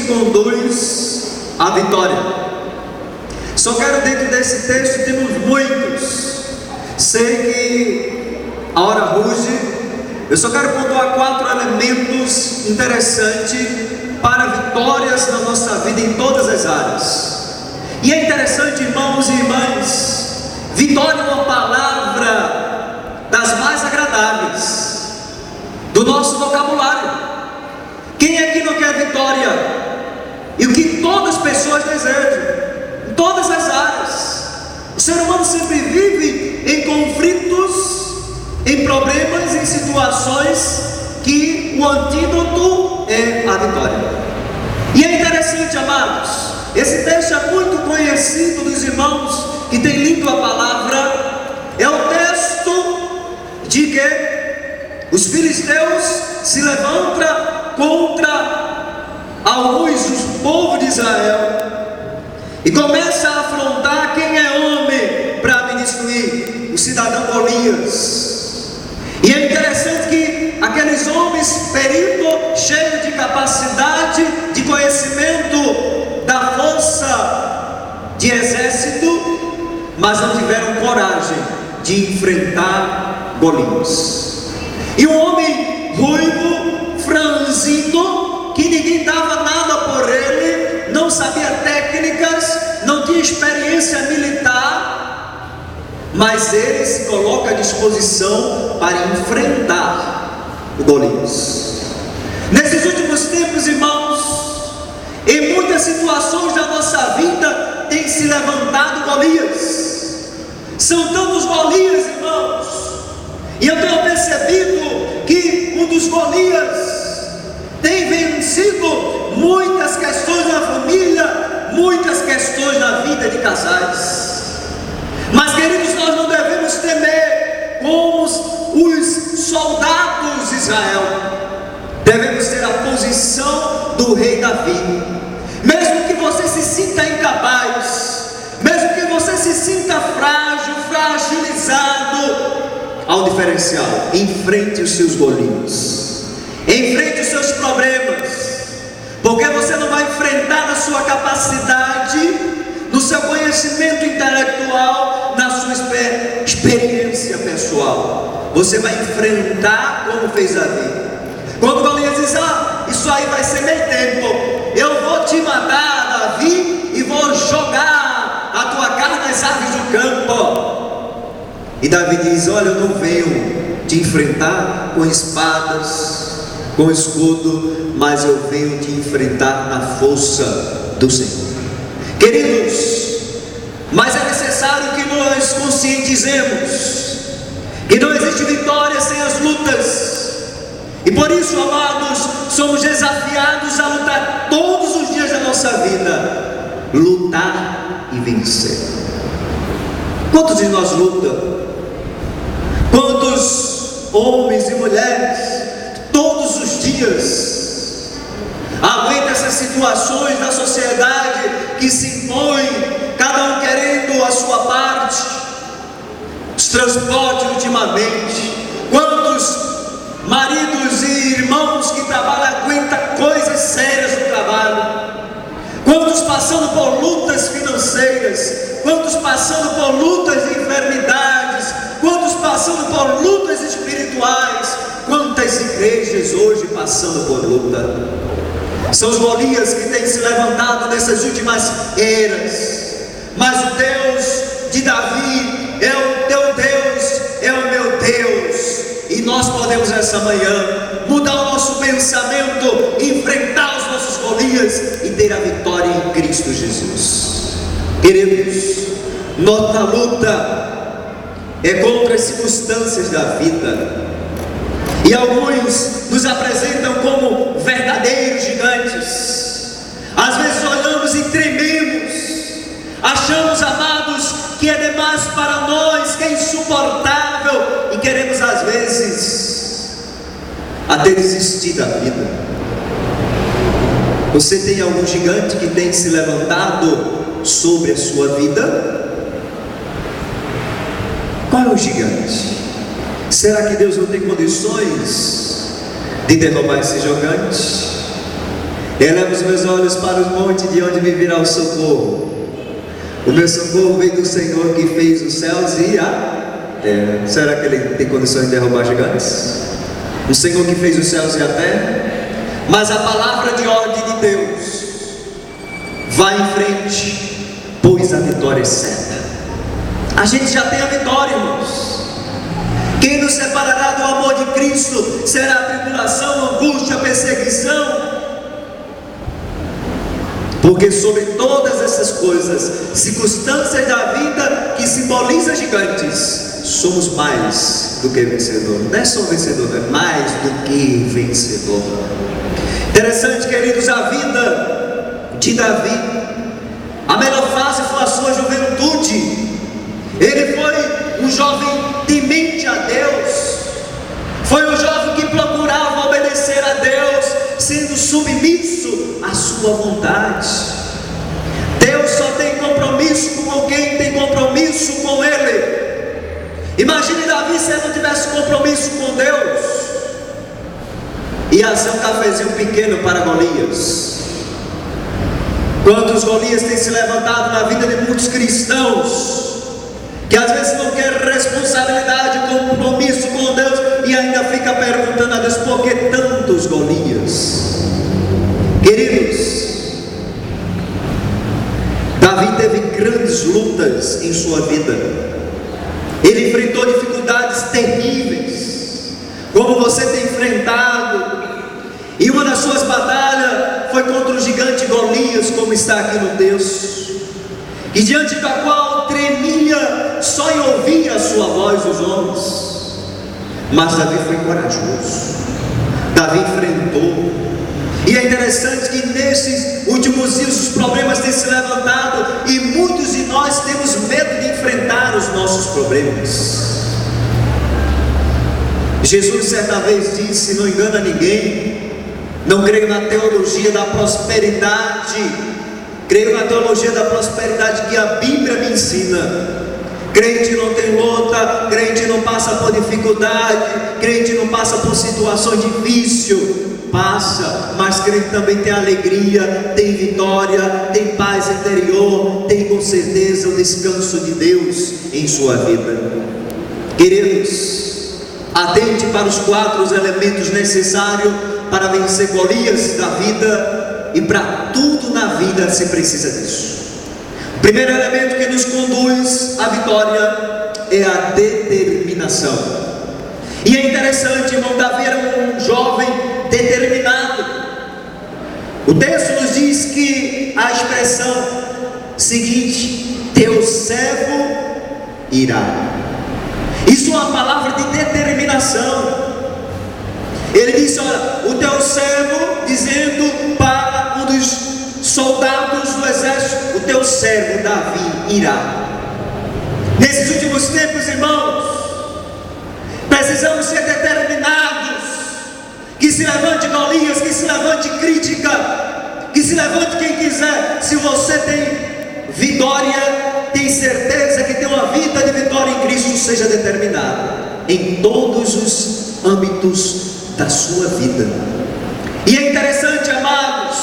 conduz à vitória. Só quero, dentro desse texto, temos muitos. Sei que a hora ruge. Eu só quero pontuar 4 elementos interessantes para vitórias na nossa vida em todas as áreas. E é interessante, irmãos e irmãs, vitória é uma palavra das mais agradáveis do nosso vocabulário. Quem é que não quer vitória? E o que todas as pessoas desejam, em todas as áreas. O ser humano sempre vive em conflitos, em problemas, em situações que o antídoto é a vitória. E é interessante, amados, esse texto é muito conhecido dos irmãos que têm lido a palavra. É o texto de que os filisteus se levantam contra alguns do povo de Israel e começam a afrontar quem é homem para me destruir, o cidadão Golias. E é interessante que aqueles homens peritos, cheios de capacidade, de conhecimento da força de exército, mas não tiveram coragem de enfrentar Golias. E um homem ruivo, franzino, que ninguém dava nada por ele, não sabia técnicas, não tinha experiência militar, mas ele se coloca à disposição para enfrentar o Golias. Nesses últimos tempos, irmãos, em muitas situações da nossa vida tem se levantado Golias. São tantos Golias, irmãos, e eu tenho percebido que um dos Golias tem vencido muitas questões na família, muitas questões na vida de casais. Mas, queridos, nós não devemos temer como os soldados de Israel. Devemos ter a posição do rei Davi. Mesmo que você se sinta incapaz, mesmo que você se sinta frágil, fragilizado, há um diferencial: enfrente os seus Golias, enfrente os seus problemas, porque você não vai enfrentar na sua capacidade, no seu conhecimento intelectual, na sua experiência pessoal. Você vai enfrentar como fez Davi. Quando Golias diz: isso aí vai ser meio tempo, eu vou te matar, Davi, e vou jogar a tua carne nas árvores do campo. E Davi diz: olha, eu não venho te enfrentar com espadas, com escudo, mas eu venho te enfrentar na força do Senhor. Queridos, mas é necessário que nós conscientizemos que não existe vitória sem as lutas. E por isso, amados, somos desafiados a lutar todos os dias da nossa vida, lutar e vencer. Quantos de nós lutam? Quantos homens e mulheres todos os dias aguentam essas situações da sociedade que se impõem, cada um querendo a sua parte? Os transportes ultimamente, quantos maridos e irmãos que trabalham aguentam coisas sérias no trabalho, quantos passando por lutas financeiras, quantos passando por lutas de enfermidades, quantos passando por lutas espirituais, quantas igrejas hoje passando por luta. São os Golias que têm se levantado nessas últimas eras, mas o Deus de Davi é o teu Deus, é o meu Deus. E nós podemos nessa manhã mudar o nosso pensamento, enfrentar os nossos Golias e ter a vitória em Cristo Jesus. Queridos, nossa luta é contra as circunstâncias da vida, e alguns nos apresentam como verdadeiros gigantes. Às vezes olhamos e trememos, achamos, amados, que é demais para nós, que é insuportável, e queremos às vezes até desistir da vida. Você tem algum gigante que tem se levantado sobre a sua vida? Qual é o gigante? Será que Deus não tem condições de derrubar esse gigante? Elevo os meus olhos para os montes, de onde me virá o socorro. O meu socorro vem do Senhor que fez os céus e a terra. Será que Ele tem condições de derrubar gigantes? O Senhor que fez os céus e a terra. Mas a palavra de ordem de Deus vai em frente, pois a vitória é certa. A gente já tem a vitória, irmãos. Quem nos separará do amor de Cristo? Será a tribulação, angústia, perseguição? Porque sobre todas essas coisas, circunstâncias da vida que simbolizam gigantes, somos mais do que vencedor. Não é só vencedor, é mais do que vencedor. Interessante, queridos, a vida de Davi, a melhor fase foi a sua juventude. Ele foi um jovem temente a Deus, foi um jovem que procurava obedecer a Deus, sendo submisso à sua vontade. Deus só tem compromisso com quem tem compromisso com Ele. Imagine Davi se ele não tivesse compromisso com Deus, ia ser um cafezinho pequeno para Golias. Quantos Golias têm se levantado na vida de muitos cristãos, que às vezes não quer responsabilidade, compromisso com Deus, e ainda fica perguntando a Deus: por que tantos Golias? Queridos, Davi teve grandes lutas em sua vida. Ele enfrentou dificuldades terríveis, como você tem enfrentado. E uma das suas batalhas foi contra o gigante Golias, como está aqui no texto, e diante da qual tremia só em ouvir a sua voz os homens. Mas Davi foi corajoso, Davi enfrentou. E é interessante que nesses últimos dias os problemas têm se levantado, e muitos de nós temos medo de enfrentar os nossos problemas. Jesus certa vez disse, não engana ninguém, não creio na teologia da prosperidade, creio na teologia da prosperidade que a Bíblia me ensina. Crente não tem luta, crente não passa por dificuldade, crente não passa por situação difícil. Passa, mas crente também tem alegria, tem vitória, tem paz interior, tem com certeza o descanso de Deus em sua vida. Queridos, atente para os 4 elementos necessários para vencer Golias da vida, e para tudo na vida se precisa disso. O primeiro elemento que nos conduz à vitória é a determinação. E é interessante, irmão, Davi era um jovem determinado. O texto nos diz que a expressão seguinte: teu servo irá. Isso é uma palavra de determinação. Ele disse: olha, o teu servo, dizendo para um dos soldados do exército, o teu servo Davi irá. Nesses últimos tempos, irmãos, precisamos ser determinados. Que se levante Golias, que se levante crítica, que se levante quem quiser. Se você tem vitória, tem certeza que tem uma vida de vitória em Cristo, seja determinado em todos os âmbitos da sua vida. E é interessante, amados,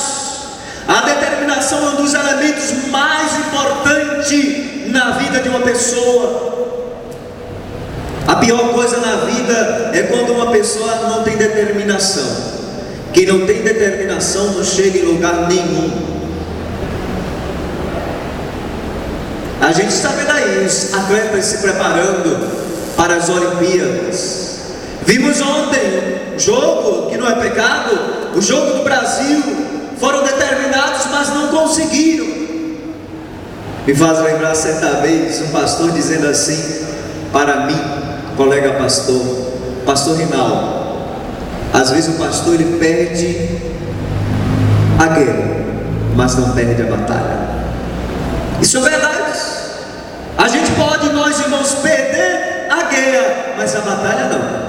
a determinação é um dos elementos mais importantes na vida de uma pessoa. A pior coisa na vida é quando uma pessoa não tem determinação. Quem não tem determinação não chega em lugar nenhum. A gente está vendo aí os atletas se preparando para as Olimpíadas. Vimos ontem o jogo, que não é pecado, o jogo do Brasil. Foram determinados, mas não conseguiram. Me faz lembrar certa vez um pastor dizendo assim para mim, colega pastor Rinaldo: às vezes o pastor ele perde a guerra, mas não perde a batalha. Isso é verdade. A gente pode, nós irmãos, perder a guerra, mas a batalha não,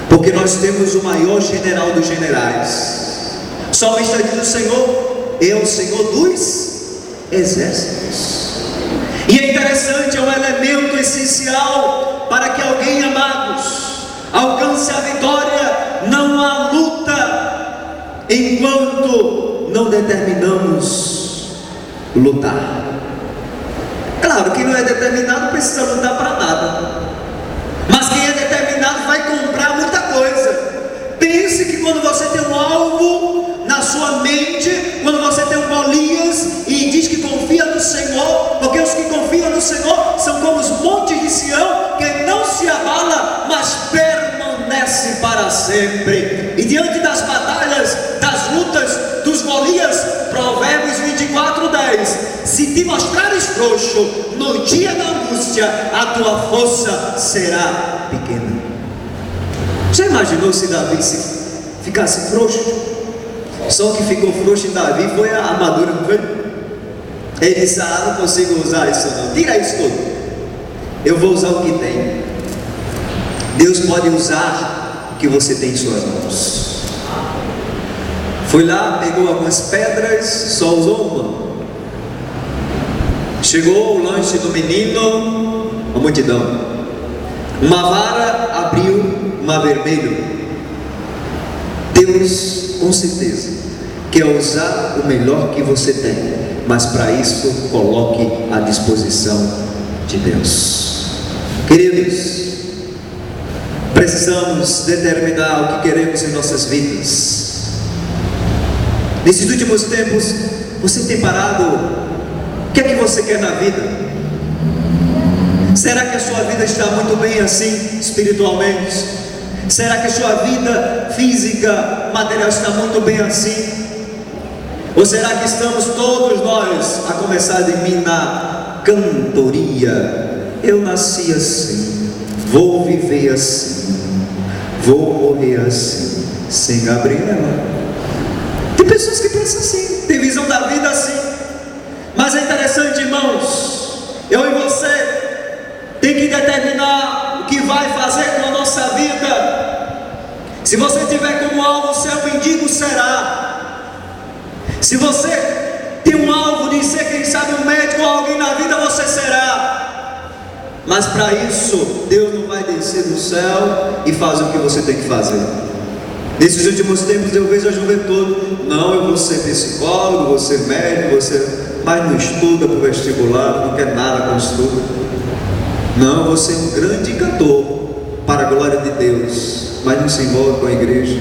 porque nós temos o maior general dos generais. O salmista diz: o Senhor é o Senhor dos exércitos. E é interessante, é um elemento essencial para que alguém, amados, alcance a vitória. Não há luta enquanto enquanto não determinamos lutar. Claro, quem não é determinado precisa lutar para nada, mas quem é determinado vai comprar muita coisa. Pense que quando você tem um alvo na sua mente, quando você tem um Golias e diz que confia no Senhor, porque os que confiam no Senhor são como os montes de Sião, que não se abala, mas permanece para sempre. E diante das batalhas, das lutas, dos Golias, Provérbios 24:10: se te mostrares frouxo no dia da angústia, a tua força será pequena. Já imaginou se Davi ficasse frouxo? Só o que ficou frouxo em Davi foi a armadura, não foi? Ele disse: não consigo usar isso não, tira isso tudo, eu vou usar o que tem. Deus pode usar o que você tem em suas mãos. Foi lá, pegou algumas pedras, só usou uma. Chegou o lanche do menino, a multidão. Uma vara abriu mar vermelho. Deus, com certeza, quer usar o melhor que você tem, mas para isso, coloque à disposição de Deus. Queridos, precisamos determinar o que queremos em nossas vidas. Nesses últimos tempos, você tem parado? O que é que você quer na vida? Será que a sua vida está muito bem assim, espiritualmente? Será que a sua vida física, material está muito bem assim? Ou será que estamos todos nós, a começar de mim, na cantoria? Eu nasci assim, vou viver assim, vou morrer assim, sem Gabriela. Tem pessoas que pensam assim, tem visão da vida assim. Mas é interessante, irmãos, eu e você tem que determinar o que vai fazer com a nossa vida. Se você tiver como alvo ser um mendigo, será. Se você tem um alvo de ser, quem sabe, um médico ou alguém na vida, você será. Mas para isso, Deus não vai descer do céu e fazer o que você tem que fazer. Nesses últimos tempos eu vejo a juventude: não, eu vou ser psicólogo, vou ser médico, mas não estuda para o vestibular, não quer nada com estudo. Não, eu vou ser um grande cantor para a glória de Deus, mas não se envolve com a igreja.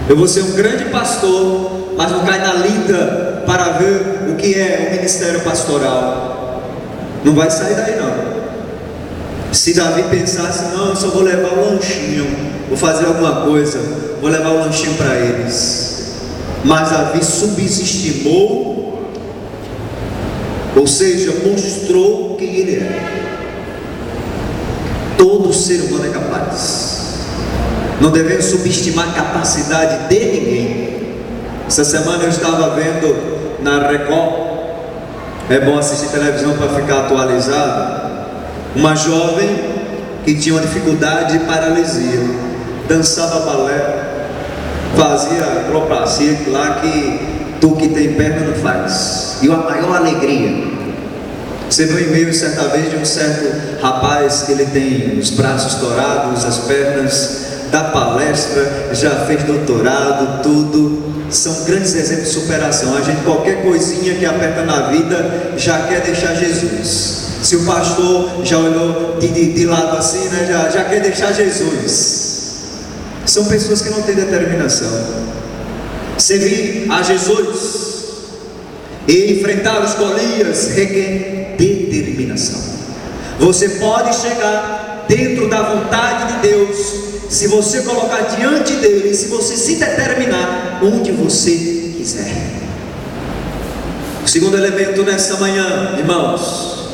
Eu vou ser um grande pastor, mas não cai na lida para ver o que é o ministério pastoral. Não vai sair daí não. Se Davi pensasse: não, eu só vou levar o lanchinho, vou fazer alguma coisa, vou levar o lanchinho para eles. Mas Davi subestimou, ou seja, mostrou quem ele é. Todo ser humano é capaz. Não devemos subestimar a capacidade de ninguém. Essa semana eu estava vendo na Record, é bom assistir televisão para ficar atualizado, uma jovem que tinha uma dificuldade de paralisia, dançava balé, fazia acrobacia lá que tu que tem perna não faz, e a maior alegria. Você viu um e-mail certa vez de um certo rapaz que ele tem os braços dourados, as pernas, dá palestra, já fez doutorado, tudo. São grandes exemplos de superação. A gente, qualquer coisinha que aperta na vida, já quer deixar Jesus. Se o pastor já olhou de lado assim, né, já quer deixar Jesus. São pessoas que não têm determinação. Servir a Jesus e enfrentar os Golias requer determinação. Você pode chegar dentro da vontade de Deus se você colocar diante dele, se você se determinar onde você quiser. O segundo elemento nessa manhã, irmãos,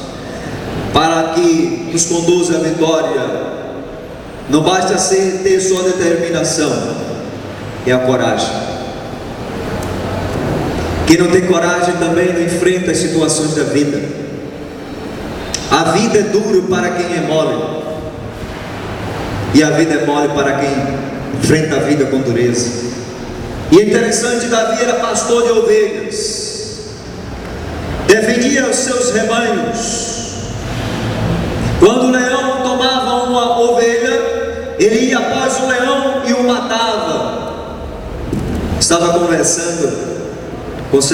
para que nos conduza à vitória, não basta ter sua determinação, é a coragem. Quem não tem coragem também não enfrenta as situações da vida. A vida é dura para quem é mole, e a vida é mole para quem enfrenta a vida com dureza. E é interessante, Davi era pastor de ovelhas, defendia os seus rebanhos. Quando o leão tomava uma ovelha, ele ia após o leão e o matava. Estava conversando Você